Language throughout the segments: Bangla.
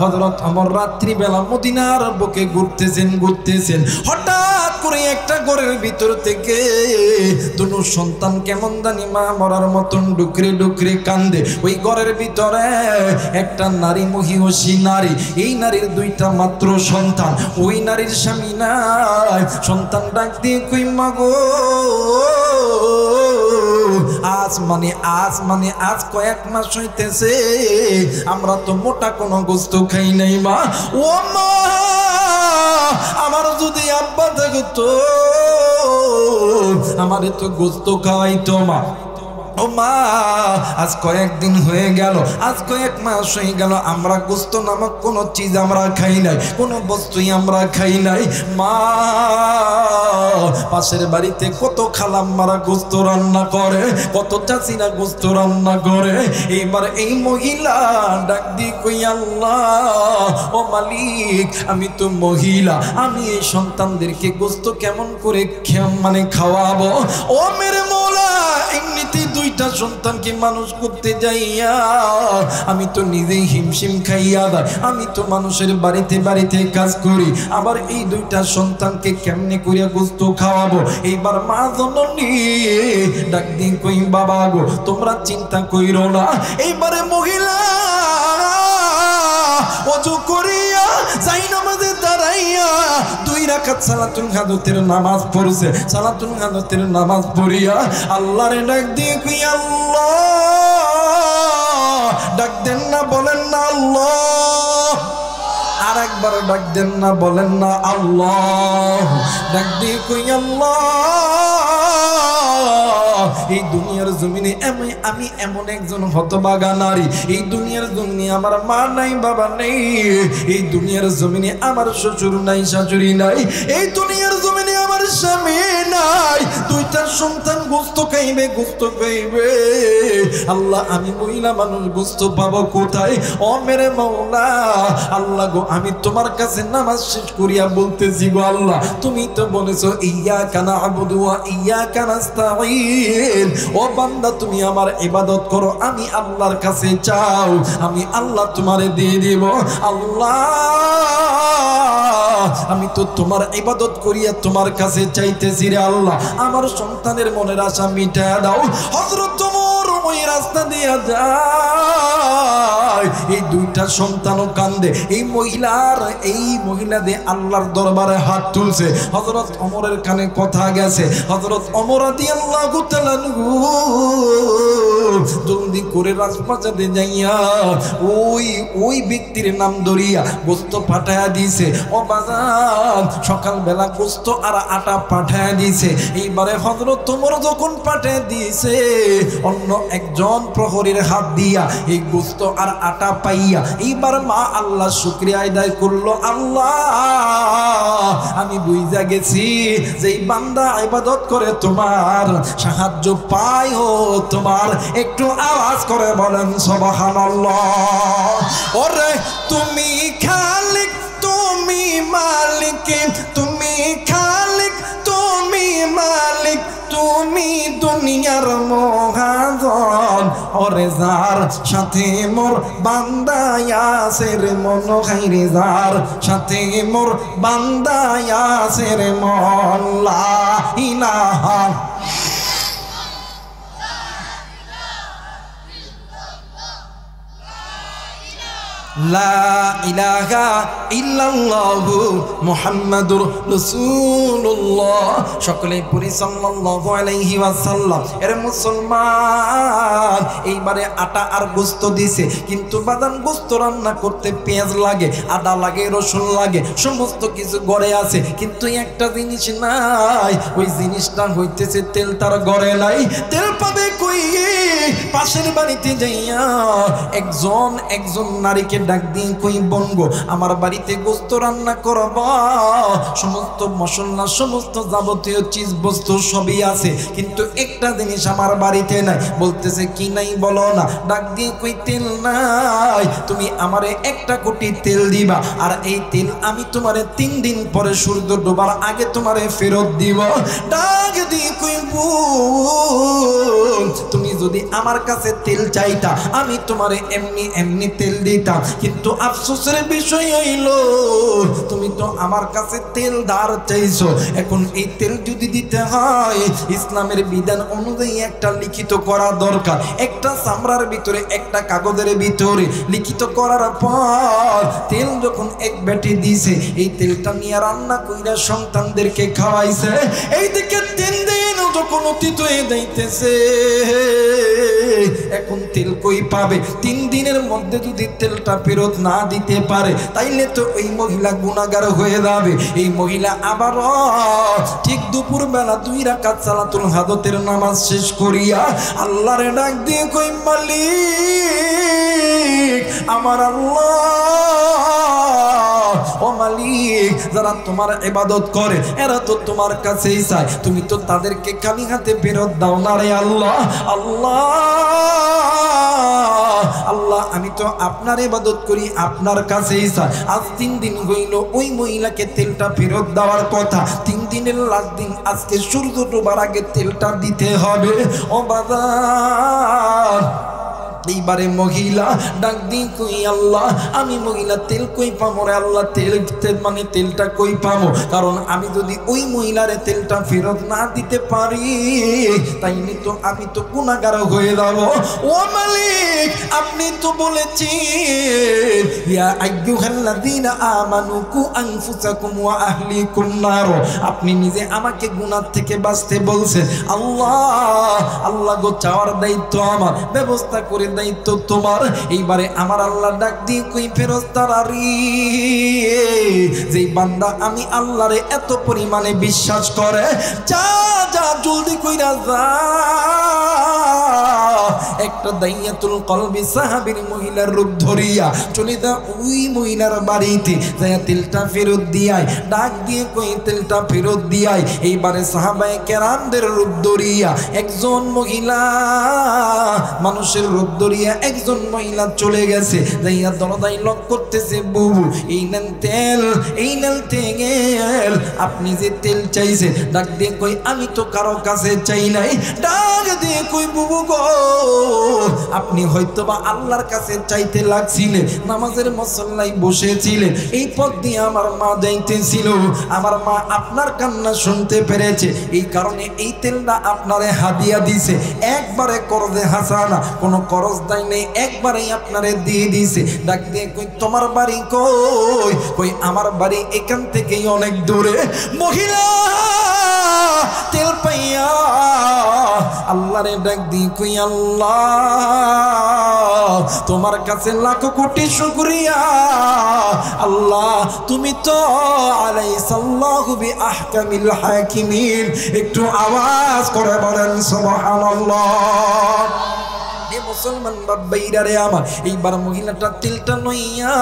হযরত ওমর রাত্রি বেলা মদিনার বুকে ঘুরতেছেন হঠাৎ করে একটা ঘরের ভিতর থেকে দুটো সন্তান কেমন জানি মা মরার মতন ডুকরে ডুকরে কান্দে। ওই ঘরের ভিতরে একটা নারী মহিষী নারী, এই নারীর দুইটা মাত্র সন্তান, ওই নারীর স্বামী নাই। সন্তান ডাক দিয়ে কই মা গো, আজ কয়েক মাস হইতেছে আমরা তো মোটা কোনো গোস্ত খাই নাই মা। ও মা, আমার যদি আব্বা থাকতো আমারে তো গোস্ত খাওয়াইতো মা। ও মা, আজ কয়েকদিন হয়ে গেল, আজ কয়েক মাস হয়ে গেল আমরা গোস্ত নামক কোনো চিজ আমরা খাই নাই, কোনো বস্তুই আমরা খাই নাই মা। পাশের বাড়িতে কত খালাম্মারা গোস্ত রান্না করে, কত চাচিরা গোস্ত রান্না করে। এইবার এই মহিলা ডাক দিয়ে কই আল্লাহ, ও মালিক আমি তো মহিলা, আমি এই সন্তানদেরকে গোস্ত কেমন করে খাওয়াবো? ও মেরে মৌলা, এমনিতে দুইটা সন্তানকে মানুষ করতে যাইয়া আমি তো নিজেই হিমশিম খাইয়া দেয়। আমি তো মানুষের বাড়িতে বাড়িতে কাজ করি, আবার এই দুইটা সন্তানকে কেমনে করিয়া গোস্ত খাওয়াবো? এইবার মা জননী ডাক দিন কই বাবা গো, তোমরা চিন্তা কইরো না। এইবারে মহিলা ওযু করিয়া যাই নামাজে দাঁড়াইয়া 2 রাকাত সালাতুল হাজতের নামাজ পড়ছে। সালাতুল হাজতের নামাজ পড়িয়া আল্লাহরে ডাক দিয়ে কই আল্লাহ, ডাক দেন না, বলেন না আল্লাহ। আর একবার ডাক দেন না, বলেন না আল্লাহ। ডাক দিয়ে কই আল্লাহ, এই দুনিয়ার জমিনে আমি এমন একজন হতভাগা নারী, এই দুনিয়ার জমিনে আমার মা নাই বাবা নেই, এই দুনিয়ার জমিনে আমার শ্বশুর নাই শাশুড়ি নাই, এই দুনিয়ার জমিনে আমার স্বামী নাই, দুইটা সন্তান গোস্ত খাইবে গোস্ত খাইবে। আল্লাহ, আমি মহিলা মানুষ গোস্ত পাবো কোথায়? ও মেরে মওলা, আল্লাহ গো, আমি তোমার কাছে নামাজ শেষ করিয়া বলতেছি গো আল্লাহ, তুমি তো বলেছো ইয়্যাকা না'বুদু ওয়া ইয়্যাকা নাস্তাঈন। ও বান্দা, তুমি আমার ইবাদত করো, আমি আল্লাহর কাছে চাও, আমি আল্লাহ তোমারে দিয়ে দিব। আল্লাহ, আমি তো তোমার ইবাদত করিয়া তোমার কাছে চাইতেছি রে আল্লাহ, আমার সন্তানের মনের আশা মিটায়া দাও। হযরত ওমর ওই রাস্তা দিয়া যায়, এই দুইটা সন্তানও কান্দে। এই মহিলা দিয়ে আল্লাহর দরবারে হাত তুলছে। হযরত ওমরের কানে কথা গেছে। হযরত ওমর রাদিয়াল্লাহু তাআলা জলদি করে রাজবাজারে যাইয়া ওই ব্যক্তির নাম ধরিয়া গোস্ত পাঠায়া দিয়েছে। ও বাজার, সকালবেলা গোস্ত আর আটা পাঠায়া দিয়েছে। এইবারে হযরত ওমর যখন পাঠায়া দিয়েছে, অন্য একজন প্রহরীর হাত দিয়া এই গোস্ত আর আটা পাইয়া এইবার মা আল্লাহ শুকরিয়া আদায় করলো। আল্লাহ, আমি বুঝা গেছি যে এই বান্দা ইবাদত করে তোমার সাহায্য পায়। ও তোমার একটু আওয়াজ করে বলেন সুবহানাল্লাহ। ওরে তুমি খালিক, তুমি মালিক, তুমি খালিক, তুমি মালিক, তুমি দুনিয়ার মহাজন। ওরে যার সাথে মোর বান্দা আছে রে মন, খাইরে যার সাথে মোর বান্দা আছে রে মন। লা ইলাহা লা ইলাহা ইল্লাল্লাহু মুহাম্মাদুর রাসূলুল্লাহ। সকলে পড়ি সাল্লাল্লাহু আলাইহি ওয়াসাল্লাম। এর মুসলমান, এইবারে আটা আর গোস্ত দিছে, কিন্তু বাদান গোস্ত রান্না করতে পেঁয়াজ লাগে, আদা লাগে, রসুন লাগে, সমস্ত কিছু ঘরে আছে, কিন্তু একটা জিনিস নাই। ওই জিনিসটা হইতেছে তেল। তার ঘরে নাই, তেল পাবে কই? পাশের বাড়িতে যাইয়া একজন নারীকে ডাক দিয়ে কই বনগো আমার বাড়িতে গোস্ত রান্না করব, সমস্ত মশলা সমস্ত যাবতীয় চিজ বস্তু সবই আছে, কিন্তু একটা জিনিস আমার বাড়িতে নাই। বলতেছে কি নাই বলো না? ডাক দিয়ে কই তেল নাই, তুমি আমারে 1 কোটি তেল দিবা, আর এই তেল আমি তোমারে 3 দিন পরে সূর্য ডোবার আগে তোমারে ফেরত দিব। ডাক দিয়ে কই তুমি যদি আমার কাছে তেল চাইতা আমি তোমারে এমনি এমনি তেল দিতাম, কিন্তু আফসোসের বিষয় হইল তুমি তো আমার কাছে তেল ধার চাইছো। এখন এই তেল যদি দিতে হয় ইসলামের বিধান অনুযায়ী একটা লিখিত করা দরকার, একটা চামড়ার ভিতরে একটা কাগজের ভিতরে লিখিত করার পর তেল যখন এক বেটে দিছে এই তেলটা নিয়ে রান্না কইরা সন্তানদেরকে খাওয়াইছে। এইদিকে 3 দিন যখন অতীত হয়ে যাইতেছে এখন তেল কই পাবে? 3 দিনের মধ্যে যদি তেলটা ফেরত না দিতে পারে তাইলে তো ওই মহিলা গুনাহগার হয়ে যাবে। এই মহিলা আবার ঠিক দুপুর বেলা 2 রাকাত সালাতুল হাজতের নামাজ শেষ করিয়া আল্লাহরে ডাক দিয়ে কই মালিক আমার আল্লাহ, ও মালিক যারা তোমার ইবাদত করে এরা তো তোমার কাছেই চায়, তুমি তো তাদেরকে খালি হাতে ফেরত দাও না রে আল্লাহ। আল্লাহ আল্লাহ আমি তো আপনার ইবাদত করি আপনার কাছেই চাই। আজ 3 দিন হইল ওই মহিলাকে তেলটা ফেরত দেওয়ার কথা, 3 দিনের লাস্ট দিন আজকে সূর্য ডোবার আগে তেলটা দিতে হবে। ও বাজার এইবারে মহিলা ডাক দিই কই আল্লাহ আমি মহিলা তেল কই পাবো রে আল্লাহ? তেল মানে তেলটা কই পাবো? কারণ আমি যদি ওই মহিলারে তেলটা ফেরত না দিতে পারি তাইলে তো আমি তো গুনাহগার হয়ে যাব। ও মালিক আপনি তো বলেছেন ইয়া আইয়ুহাল্লাযীনা আমানু কু আনফুসাকুম ওয়া আহলিকুম নার, আপনি নিজে আমাকে গুনাহ থেকে বাঁচতে বলছেন। আল্লাহ আল্লাহ গো চাওয়ার দায়িত্ব আমার, ব্যবস্থা করে দায়িত্ব তোমার। এইবারে আমার আল্লাহ ডাক দিয়ে কই ফেরেশতারা রে, যেই বান্দা আমি আল্লাহরে এত পরিমাণে বিশ্বাস করে যা যা জলদি কইরা যা। একটা দাইয়াতুল কলবি সাহাবীর মহিলার রূপ ধরিয়া চলে যা ওই মহিলার বাড়িতে যায়া তেলটা ফেরত দিয়াই, ডাক দিয়ে কই তেলটা ফেরত দিয়াই। এইবারে সাহাবায়ে কেরামদের রূপ ধরিয়া একজন মহিলা মানুষের রূপ ধরিয়া একজন মহিলা চলে গেছে, যাইয়া দরদাই লক করতেছে বুবু এই নেন তেল, এই নেন তেল, আপনি যে তেল চাইছে। ডাক দিয়ে কই আমি তো কারো কাছে চাই নাই। ডাক দিয়ে কই বুবু গো আপনি হয়তোবা আল্লাহর কাছে চাইতে লাগছিলেন, নামাজের মুসল্লায় বসেছিলেন, এই পথ দিয়ে আমার মা যাইতেছিল, আমার মা আপনার কান্না শুনতে পেরেছে, এই কারণে এই তেলটা আপনারে হাদিয়া দিছে। একবারে করজে হাসানা, কোনো করজ দেয় নেই, একবারেই আপনারে দিয়ে দিছে। ডাক দিয়ে কই তোমার বাড়ি কই? কই আমার বাড়ি এখান থেকেই অনেক দূরে। মহিলা তেল পাইয়া আল্লাহরে ডাক দিয়ে কই আল্লাহ তোমার কাছে লাখ কোটি শুকরিয়া। আল্লাহ তুমি তো আলাইসাল্লাহু বিআহকামিল হাকিমিন। একটু আওয়াজ করে বলেন সুবহানাল্লাহ। মুসলমান বাবাইরারে আমার এইবার মহিলাটা তেলটা লইয়া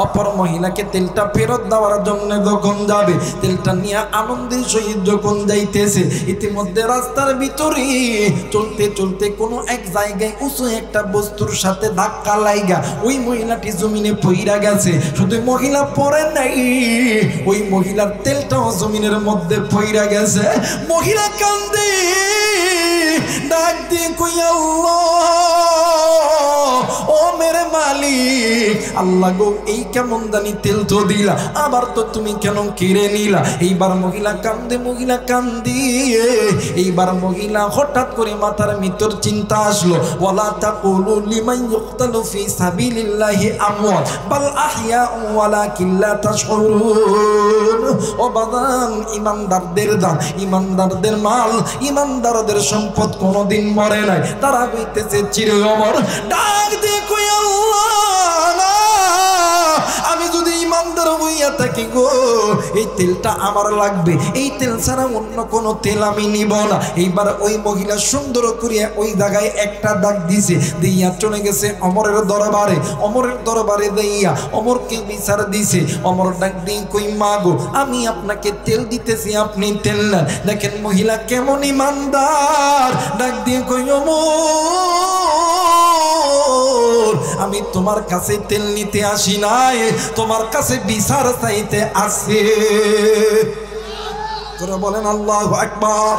অপর মহিলাকে তেলটা ফেরত দেওয়ার জন্য যখন যাবে, তেলটা নিয়ে আনন্দের সহিত যখন যাইতেছে, ইতিমধ্যে রাস্তার ভিতরে চলতে চলতে কোনো এক জায়গায় উঁচু একটা বস্তুর সাথে ধাক্কা লাইগা ওই মহিলাটি জমিনে পইরা গেছে। শুধু মহিলা পড়ে নাই, ওই মহিলার তেলটাও জমিনের মধ্যে পইরা গেছে। মহিলা কান্দে, ডাক দিয়ে কই আল্লাহ ও মেরে মালিক, আল্লাহ গো এই কেমন জানি তেল তো দিলা, আবার তো তুমি কেন কেড়ে নিলা। এইবার মহিলা কান্দে, মহিলা কান্দিয়ে এইবার মহিলা হঠাৎ করে মাথার ভিতর চিন্তা আসলো, ওয়ালা তাকুলু লিমান ইউকতালু ফি সাবিলিল্লাহি আমওয়াত বাল আহইয়াউ ওয়ালাকিন লা তাশউরুন। ও বাদান ইমানদারদের দান, ইমানদারদের মাল, ইমানদারদের সম্পদ কোনোদিন মরে নাই, তারা হইতেছে চিরঅমর। ডাক দিয়ে কই আল্লাহ আমি যদি ইমানদার হইয়া থাকি গো, এই তেলটা আমার লাগবে, এই তেল ছাড়া অন্য কোনো তেল আমি নিব না। এইবার ওই মহিলা সুন্দর করিয়া ওই জায়গায় একটা দাগ দিছে, দিয়া চলে গেছে অমরের দরবারে। অমরের দরবারে দিয়া অমরকে বিচার দিছে। অমর ডাক দিয়ে কই মা গো, আমি আপনাকে তেল দিতেছি, আপনি তেল নেন। দেখেন মহিলা কেমন ইমানদার, ডাক দিয়ে কই অমর, আমি তোমার কাছে তেল নিতে আসি নাই, তোমার কাছে বিচার চাইতে আসি। তোরা বলেন আল্লাহু আকবার।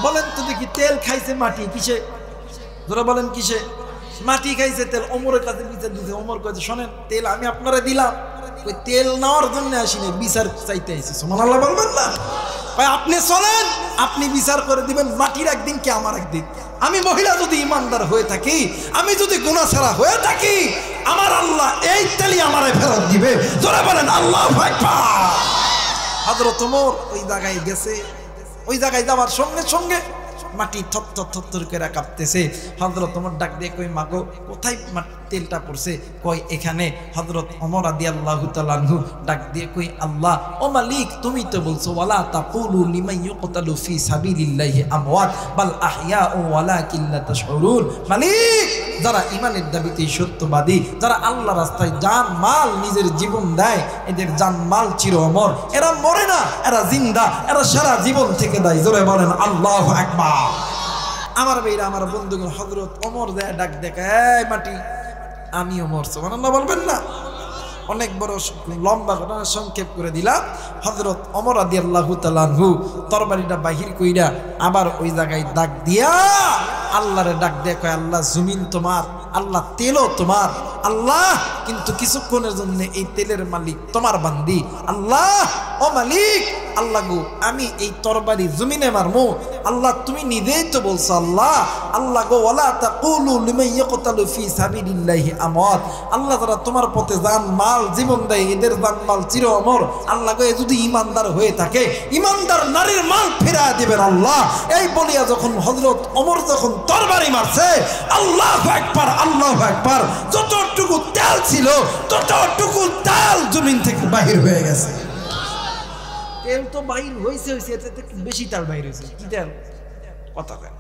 বলেন তো দেখি, তেল খাইছে মাটি কিসে? তোরা বলেন কিসে? মাটি খাইছে, তেল ওমরের কাছে বিচার দিছে। ওমর কইছে শোনেন, তেল আমি আপনারা দিলাম, ওই তেল নেওয়ার জন্য আসিনি, বিচার চাইতে আইছি। সুবহানাল্লাহ বলবেন না? ভাই আপনি চলেন, আপনি বিচার করে দিবেন, মাটির একদিন কি আমার একদিন। আমি মহিলা যদি ইমানদার হয়ে থাকি, আমি যদি গুনাহ ছাড়া হয়ে থাকি, আমার আল্লাহ এই তেলই আমারে ফেরত দিবে। তোরা বলেন আল্লাহু আকবার। হযরত ওমর ওই জায়গায় গেছে, ওই জায়গায় যাওয়ার সঙ্গে সঙ্গে মাটি থরথর থরথর করে কাঁপতেছে। হযরত ওমর ডাক দিয়ে কই মাগো, কোথায় তেলটা পড়ছে? কই এখানে। হযরত ওমর রাদিয়াল্লাহু তাআলা আনহু ডাক দিয়ে কই আল্লাহ, ও মালিক তুমি তো বলছো ওয়ালা তাকুলু লিমান ইউকতালু ফি সাবিলিল্লাহি আমওয়াত বাল আহইয়াউ ওয়ালাকিন লা তাশউরুন। মালিক, যারা ঈমানের দাবিতে সত্যবাদী, যারা আল্লাহর রাস্তায় জান মাল নিজের জীবন দেয়, এদের জান মাল চির অমর, এরা মরে না, এরা জিন্দা, এরা সারা জীবন থেকে দেয়। জোরে বলেন আল্লাহু আকবার। আমার ভাইরা, আমার বন্ধুগণ, হযরত ওমর দেয় ডাক দেখে, এই মাটি আমি ওমর। সুবহানাল্লাহ বলবেন না? অনেক বড় লম্বা ঘটনা সংক্ষেপ করে দিলাম। হযরত ওমর রাদিয়াল্লাহু তাআলা আনহু তরবারিটা বাহির কইরা আবার ওই জায়গায় দাগ দিয়া আল্লাহরে ডাক দিয়ে কয়, আল্লাহ জমিন তোমার, আল্লাহ তেলও তোমার, আল্লাহ কিন্তু কিছুক্ষণের জন্য এই তেলের মালিক তোমার বান্দি। আল্লাহ ও মালিক, আল্লাহ গো আমি এই তরবারি জমিনে মারমু, আল্লাহ তুমি নিজেই তো বলছো আল্লাহ, আল্লাহ গো ওয়ালা তাকুলু লিমান ইয়াকতালু ফি সাবিলিল্লাহি আমওয়াত, আল্লাহ যারা তোমার পথে জান মাল জীবন দেয়, এদের জান মাল চির অমর। আল্লাহ গো যদি ইমানদার হয়ে থাকে, ইমানদার নারীর মাল ফেরা দিবেন আল্লাহ। এই বলিয়া যখন হযরত ওমর যখন তরবারি মারছে, আল্লাহু আকবার, আল্লাহু আকবার, যতটুকু তেল ছিল ততটুকু তেল জমিন থেকে বাহির হয়ে গেছে। তেল তো বাহির হয়েছে, এর থেকে বেশি তেল বাহির হয়েছে। কি তেল? কথা কেন?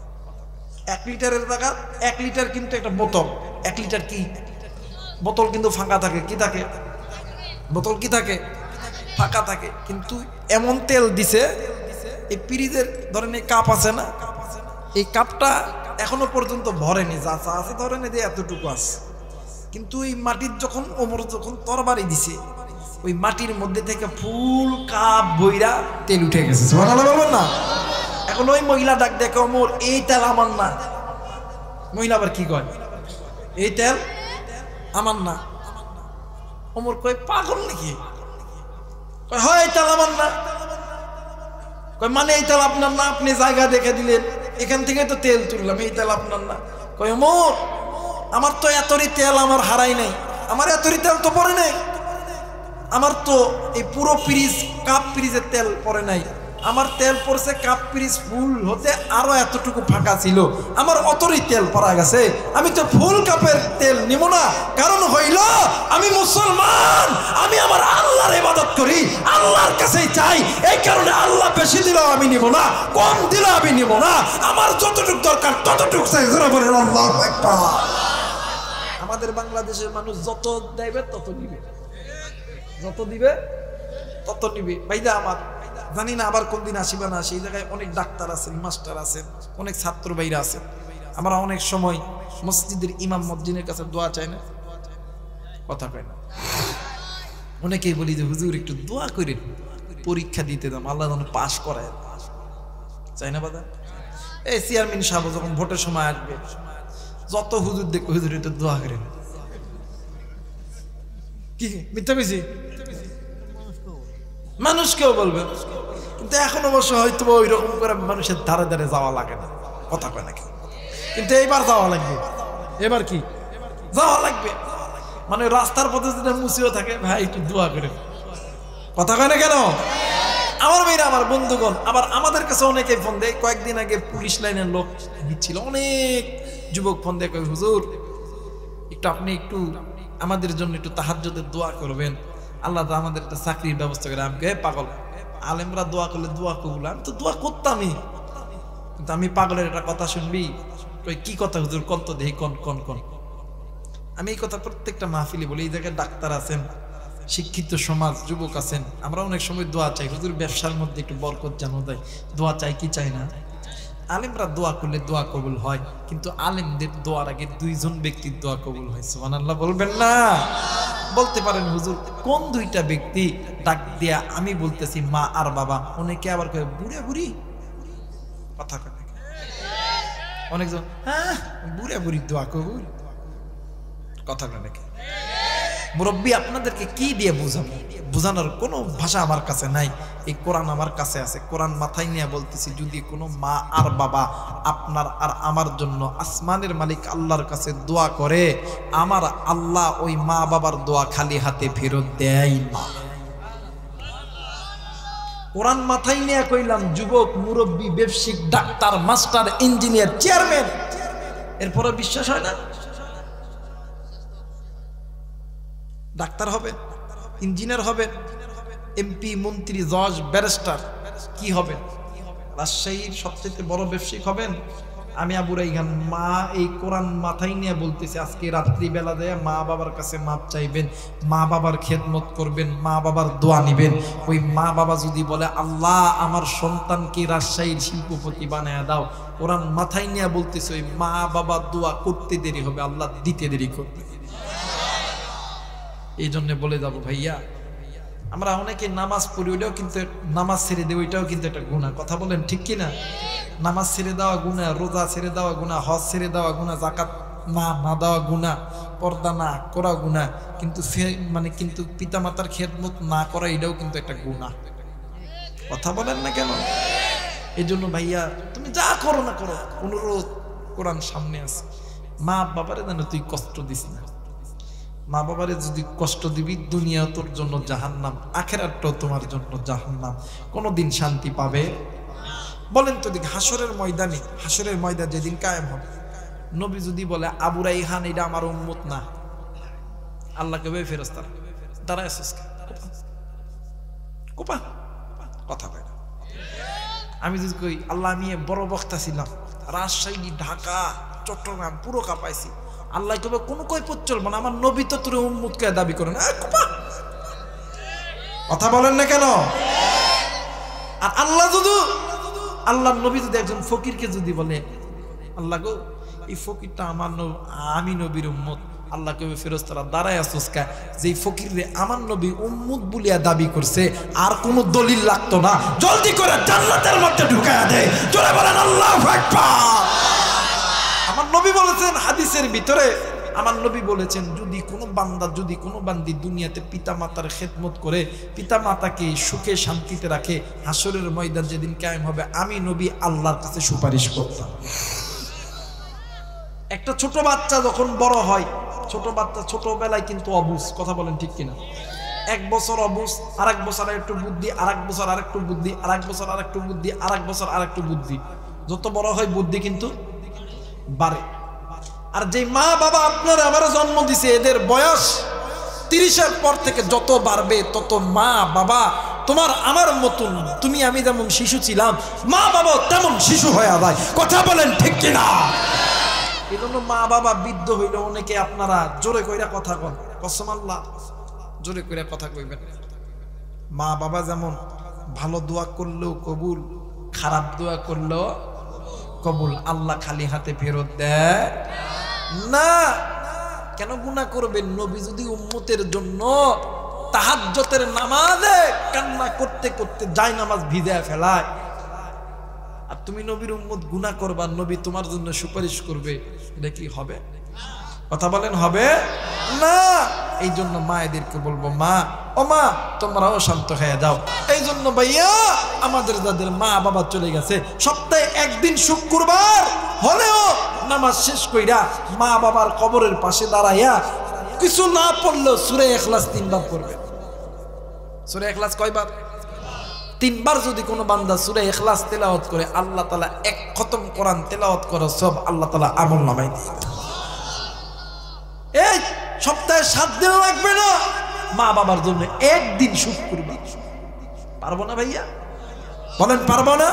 1 লিটারের জায়গা 1 লিটার কিন্তু একটা বোতল, 1 লিটার কি বোতল কিন্তু ফাঁকা থাকে। কি থাকে? বোতল কি থাকে? ফাঁকা থাকে। কিন্তু এমন তেল দিছে, এই ফ্রিজের ধরেন এই কাপ আছে না, এই কাপটা এখনো পর্যন্ত ভরেনি, যা চা আছে ধরেন যে এতটুকু আছে। কিন্তু এই মাটির যখন ওমর যখন তরবারি দিছে, ওই মাটির মধ্যে থেকে ফুল কাপ বইরা তেল উঠে গেছে। সুবহানাল্লাহ বলবেন না? এখন ওই মহিলা ডাক দেখে, ওমর এই তেল আমার না। মহিলা আবার কি কয়, এই তেল আমার না। ওমর কয় পাগল নাকি? কয় হয় এই তেল আমার না। কয় মানে এই তেল আপনার না? আপনি জায়গা দেখে দিলেন, এখান থেকে তো তেল তুললাম, এই তেল আপনার না। কয় ওমর আমার তো এতরি তেল আমার হারাই নাই, আমার এতরি তেল তো পড়ে নাই, আমার তো এই পুরো ফ্রিজ কাপ ফ্রিজের তেল পড়ে নাই, আমার তেল পড়ছে কাপ ফ্রিজ ফুল হতে আরো এতটুকু ফাঁকা ছিল, আমার অতরি তেল পড়া গেছে। আমি তো ফুল কাপের তেল নিব না, কারণ হইল আমি মুসলমান, আমি আমার আল্লাহর ইবাদত করি, আল্লাহর কাছেই চাই। এই কারণে আল্লাহ বেশি দিলেও আমি নিব না, কম দিলেও আমি নিব না, আমার যতটুকু দরকার ততটুকু চাই। আল্লাহু আকবার। আমাদের বাংলাদেশের মানুষ যত দেবে তত নিবে, যত দিবে তত নিবে। ভাইদা আমার জানি না আবার কোন দিন আসিবা না, সেই জায়গায় অনেক ডাক্তার আছেন, মাস্টার আছেন, অনেক ছাত্র ভাইরা আছেন। আমরা অনেক সময় মসজিদের ইমাম মুয়াজ্জিনের কাছে দোয়া চাই না, কথা কয় না। অনেকেই বলি যে হুজুর একটু দোয়া করেন, পরীক্ষা দিতে দাম, আল্লাহ যেন পাশ করায়, চাই না বাদা? এই চেয়ারম্যান সাহেব যখন ভোটের সময় আসবে, যত হুজুর দেখবে হুজুর একটু দোয়া করেন। কি মিথ্যা কইছি? মানুষকেও বলবে, কিন্তু এখন অবশ্য হয়তো ওই রকম করে মানুষের ধারে ধারে যাওয়া লাগে না, কথা কয় নাকি? কিন্তু এইবার যাওয়া লাগবে। এবার কি যাওয়া লাগবে? মানে রাস্তার পথে যদি মুছিও থাকে, ভাই একটু দোয়া করে, কথা কয় না কেন? আমার মেয়েরা, আমার বন্ধুগণ, আবার আমাদের কাছে অনেকেই ফোন দেয়। কয়েকদিন আগে পুলিশ লাইনের লোক দিচ্ছিল, অনেক যুবক ফোন দেয়, কয় হুজুর একটু আপনি একটু আমাদের জন্য একটু তাহাজ্জুদের দোয়া করবেন, আল্লাহ তো আমাদের একটা চাকরির ব্যবস্থা করে। আমি পাগল, আলেমরা দোয়া করলে দোয়া কবুল, আমি তো দোয়া করতামই, কিন্তু আমি পাগলের একটা কথা শুনবি, ওই কি কথা হুজুর কোন তো দেখি, কোন কোন কোন। আমি এই কথা প্রত্যেকটা মাহফিলে বলি। এই জায়গায় ডাক্তার আছেন, শিক্ষিত সমাজ, যুবক আছেন, আমরা অনেক সময় দোয়া চাই, হুজুর ব্যবসার মধ্যে একটু বরকত জানো দেয়, দোয়া চাই কি চাই না? আলেমরা দোয়া করলে দোয়া কবুল হয়, কিন্তু আলেমদের দোয়ার আগে দুইজন ব্যক্তির দোয়া কবুল হয়। সুবহানাল্লাহ বলবেন না? বলতে পারেন হুজুর কোন দুইটা ব্যক্তি? ডাক দিয়া আমি বলতেছি মা আর বাবা। অনেকে আবার কয় বুড়া বুড়ি, কথা কয় অনেকজন, হ্যাঁ বুড়া বুড়ির দোয়া কবুল, কথা কয় নাকি? মুরব্বী আপনাদেরকে কি দিয়ে বুঝাবো? বুঝানোর কোনো ভাষা আমার কাছে নাই। এই কোরআন আমার কাছে আছে, কোরআন মাথায় নিয়ে বলতেছি, যদি কোনো মা আর বাবা আপনার আর আমার জন্য আসমানের মালিক আল্লাহর কাছে দোয়া করে, আমার আল্লাহ ওই মা বাবার দোয়া খালি হাতে ফেরত দেয় না। কোরআন মাথায় নিয়ে কইলাম, যুবক, মুরব্বী, ব্যবসায়িক, ডাক্তার, মাস্টার, ইঞ্জিনিয়ার, চেয়ারম্যান, এরপরে বিশ্বাস হয় না? ডাক্তার হবেন, ইঞ্জিনিয়ার হবেন, এমপি, মন্ত্রী, জজ, ব্যারিস্টার, কি হবেন? রাজশাহীর সবচেয়ে বড় ব্যবসায়িক হবেন। আমি আবু রাইহান, মা এই কোরআন মাথায় নিয়ে বলতেছি, আজকে রাত্রিবেলা দেয়া মা বাবার কাছে মাপ চাইবেন, মা বাবার খেদমত করবেন, মা বাবার দোয়া নিবেন। ওই মা বাবা যদি বলে আল্লাহ আমার সন্তানকে রাজশাহীর শিল্পপতি বানায় দাও, কোরআন মাথায় নিয়ে বলতেছে ওই মা বাবা দোয়া করতে দেরি হবে, আল্লাহ দিতে দেরি করবে। এই জন্য বলে যাবো ভাইয়া, আমরা অনেকে নামাজ পড়ি, ওইটাও কিন্তু নামাজ ছেড়ে দেয়, ওইটাও কিন্তু একটা গুনাহ। কথা বলেন ঠিক কিনা? নামাজ ছেড়ে দেওয়া গুনাহ, রোজা ছেড়ে দেওয়া গুনাহ, হজ ছেড়ে দেওয়া গুনাহ, যাকাত না দেওয়া গুনাহ, পর্দা না করা গুনাহ, কিন্তু কিন্তু পিতামাতার খেদমত না করা এটাও কিন্তু একটা গুনাহ। কথা বলেন না কেন? এই জন্য ভাইয়া তুমি যা করো না করো, অনুরোধ, কোরআন সামনে আছে, মা বাবারে যেন তুই কষ্ট দিস না। মা বাবারে যদি কষ্ট দিবি, দুনিয়া তোর জন্য জাহান্নাম, আখিরাতটাও তোমার জন্য জাহান্নাম, কোনোদিন শান্তি পাবে? বলেন তো দেখি, হাসরের ময়দানে, হাসরের ময়দান যেদিন কায়েম হবে, নবী যদি বলে আবু রাইহান এটা আমার উম্মত না, আল্লাহ কবে ফেরেশতারা দাঁড়ায় আসিস কোপা, কথা কয় না। আমি যদি কই আল্লাহ আমি বড় বক্তা ছিলাম, রাজশাহী, ঢাকা, চট্টগ্রাম পুরো কাঁপাইছি, আল্লাহ কবে কোনো কৈফিয়ত চলবে না, আমার নবী তো তোর উম্মতকে দাবি করে না, কথা বলেন না কেন? আর আল্লাহ যদি, আল্লাহর নবী যদি একজন ফকিরকে যদি বলে আল্লাহ গো এই ফকিরটা আমার আমি নবীর উম্মত, আল্লাহ কবে ফেরেশতারা দাঁড়ায় আসুস কা, যে ফকির রে আমার নবী উম্মত বলিয়া দাবি করছে, আর কোনো দলিল লাগতো না, জলদি করে জান্নাতের মধ্যে ঢুকায়া দেয়। জোরে বলেন আল্লাহু আকবার। আমার নবী বলেছেন হাদিসের ভিতরে, আমার নবী বলেছেন, যদি কোনো বান্দা, যদি কোনো বান্দি দুনিয়াতে পিতা মাতার খেদমত করে, পিতা মাতাকে সুখে শান্তিতে রাখে, হাসরের ময়দান যেদিন কায়েম হবে, আমি নবী আল্লাহর কাছে সুপারিশ করতাম। একটা ছোট বাচ্চা যখন বড় হয়, ছোট বাচ্চা ছোটবেলায় কিন্তু অবুঝ, কথা বলেন ঠিক কিনা? 1 বছর অবুঝ, আর 1 বছর আর একটু বুদ্ধি, আর 1 বছর আর একটু বুদ্ধি, আর 1 বছর আর একটু বুদ্ধি, আর 1 বছর আর একটু বুদ্ধি, যত বড় হয় বুদ্ধি কিন্তু বাড়ে। আর যে মা বাবা আপনার আমার জন্ম দিছে, এদের বয়স 30-এর পর থেকে যত বাড়বে, তত মা বাবা তোমার আমার মতন, তুমি আমি যেমন শিশু ছিলাম, মা বাবা তেমন শিশু হয়ে যায়। কথা বলেন ঠিক কিনা? এই জন্য মা বাবা বৃদ্ধ হইলে অনেকে আপনারা জোরে কইরা কথা কন, কসম আল্লাহ জোরে কইরা কথা কইবেন। মা বাবা যেমন ভালো দোয়া করলেও কবুল, খারাপ দোয়া করলেও কবুল, আল্লাহ খালি হাতে ফেরত দেয় না। কেন গুনাহ করবেন? নবী যদি উম্মতের জন্য তাহাজ্জুদের নামাজে কান্না করতে করতে যায় নামাজ ভিজে ফেলায়, আর তুমি নবীর উম্মত গুনাহ করবা, নবী তোমার জন্য সুপারিশ করবে, এটা কি হবে? কথা বলেন হবে না। এই জন্য মায়েদেরকে বলবো, মা ও মা তোমরাও শান্ত হয়ে যাও। এই জন্য ভাইয়া আমাদের যাদের মা বাবা চলে গেছে, সপ্তাহে একদিন শুক্রবার হলেও নামাজ শেষ কইরা মা বাবার কবরের পাশে দাঁড়াইয়া কিছু না পড়লেও সূরা ইখলাস 3 বার পড়বে। সূরা ইখলাস কয়বার? 3 বার যদি কোনো বান্দা সূরা ইখলাস তেলাওয়াত করে, আল্লাহ তাআলা 1 খতম কোরআন তেলাওয়াত করা সব আল্লাহ তাআলা আমল নামায় দেয়। এই সপ্তাহে 7 দিন লাগবে না, মা বাবার জন্য একদিন শুকরবার পারবো না ভাইয়া? বলেন পারবো না?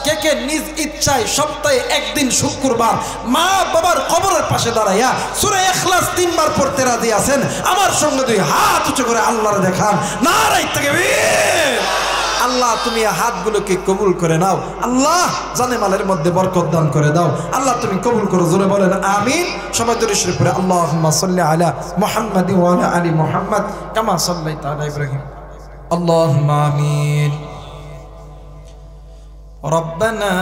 কে কে নিজ ইচ্ছায় সপ্তাহে একদিন শুক্রবার মা বাবার কবরের পাশে দাঁড়াইয়া সূরা ইখলাস 3 বার পড়তে রাজি আছেন? আমার সঙ্গে দুই হাত উঁচু করে আল্লাহর দেখান, নারায়ে তাকবীর। আল্লাহ তুমি এই হাতগুলোকে কবুল করে নাও, আল্লাহ জানে মালের মধ্যে বরকত দান করে দাও, আল্লাহ তুমি কবুল করো। জোরে বলেন আমিন। সবাই দরুদ শরীফ পড়ে আল্লাহুম্মা সাল্লি আলা মুহাম্মাদিন ওয়া আলা আলি মুহাম্মাদ কামা সাল্লাইতা আলা ইব্রাহিম। আল্লাহুম্মা আমিন। ربنا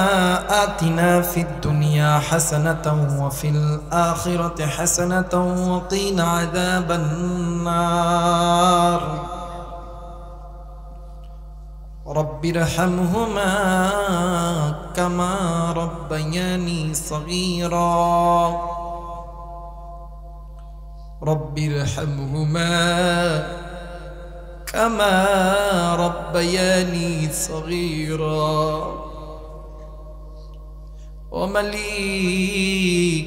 آتنا في الدنيا حسنة وفي الآخرة حسنة وقنا عذاب النار رب ارحمهما كما ربياني صغيرا رب ارحمهما كما ربياني صغيرا ও মালিক,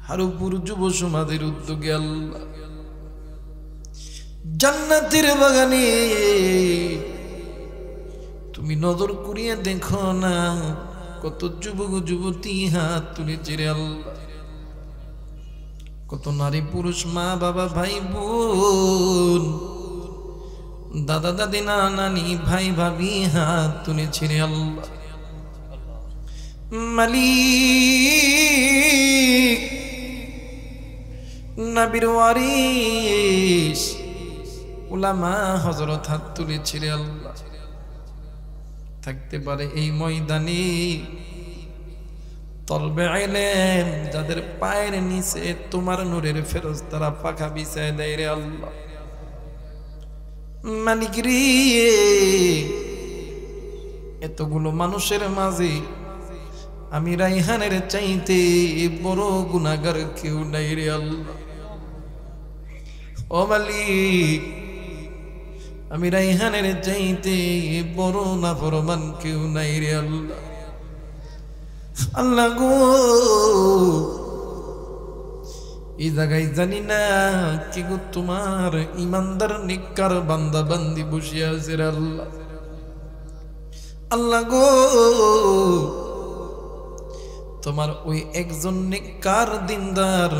হারুপুর যুব সমাজের উদ্যোগে আল্লাহ জান্নাতের বাগানে তুমি নজর করিয়ে দেখো না কত যুবক যুবতী হাত তুলেছে রে আল্লাহ, কত নারী পুরুষ মা বাবা ভাই বোন দাদা দাদি নানি ভাই ভাবি হাত তুলেছে রে আল্লাহ। মালিক নবীর ওয়ারিস উলামা হযরত হাত তুলেছে রে আল্লাহ। থাকতে পারে এই ময়দানে তলবে ইলম যাদের পায়ের নিচে তোমার নূরের ফেরেশতারা পাখা বিছায় দেয় রে আল্লাহ। মালিক রে, এতগুলো মানুষের মাঝে আমি রাইহানের চাইতে বড় গুনাহগার কেউ নাই রে আল্লাহ। ও মালিক, আমি রাইহানের চাইতে বড় নাফরমান কেউ নাই রে আল্লাহ। আল্লাহ গো, এই জায়গায় জানি না কি গো তোমার ইমানদার নেককার বান্দা বান্দি বসে আছে রে আল্লাহ। আল্লাহ গো, তোমার ওই একজন নেককার দিনদার